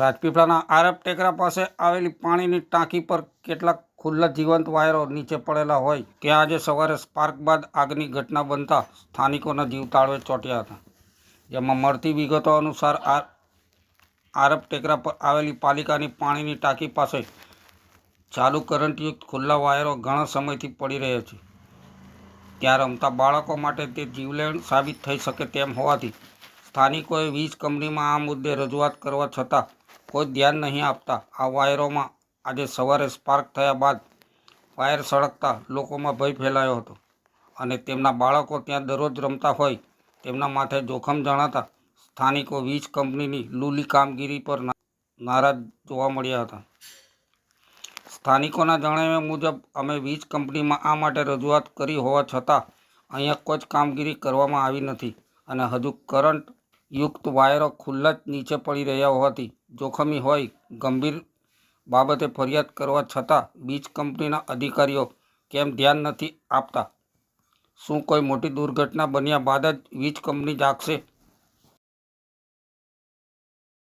રાજપીપળાના આરબ ટેકરા પાસે આવેલી પાણીની ટાંકી પર કેટલાક ખુલ્લા જીવંત વાયરો નીચે પડેલા હોય ત્યાં આજે સવારે સ્પાર્ક બાદ આગની ઘટના બનતા સ્થાનિકોના જીવ તાળવે ચોંટ્યા હતા। જેમાં મળતી વિગતો અનુસાર આરબ ટેકરા પર આવેલી પાલિકાની પાણીની ટાંકી પાસે ચાલુ કરંટયુક્ત ખુલ્લા વાયરો ઘણા સમયથી પડી રહ્યા છે। ત્યાં રમતા બાળકો માટે તે જીવલેણ સાબિત થઈ શકે તેમ હોવાથી સ્થાનિકોએ વીજ કંપનીમાં આ મુદ્દે રજૂઆત કરવા છતાં કોઈ ધ્યાન નહીં આપતા આ વાયરોમાં આજે સવારે સ્પાર્ક થયા બાદ વાયર સળગતા લોકોમાં ભય ફેલાયો હતો અને તેમના બાળકો ત્યાં દરરોજ રમતા હોય તેમના માથે જોખમ જણાતા સ્થાનિકો વીજ કંપનીની લૂલી કામગીરી પર નારાજ જોવા મળ્યા હતા। સ્થાનિકોના જણાવ્યા મુજબ અમે વીજ કંપનીમાં આ માટે રજૂઆત કરી હોવા છતાં અહીંયા કોઈ જ કામગીરી કરવામાં આવી નથી અને હજુ કરંટ યુક્ત વાયરો ખુલ્લા જ નીચે પડી રહ્યા હોવાથી જોખમી હોય ગંભીર બાબતે ફરિયાદ કરવા છતાં વીજ કંપનીના અધિકારીઓ કેમ ધ્યાન નથી આપતા? શું કોઈ મોટી દુર્ઘટના બન્યા બાદ જ વીજ કંપની જાગશે?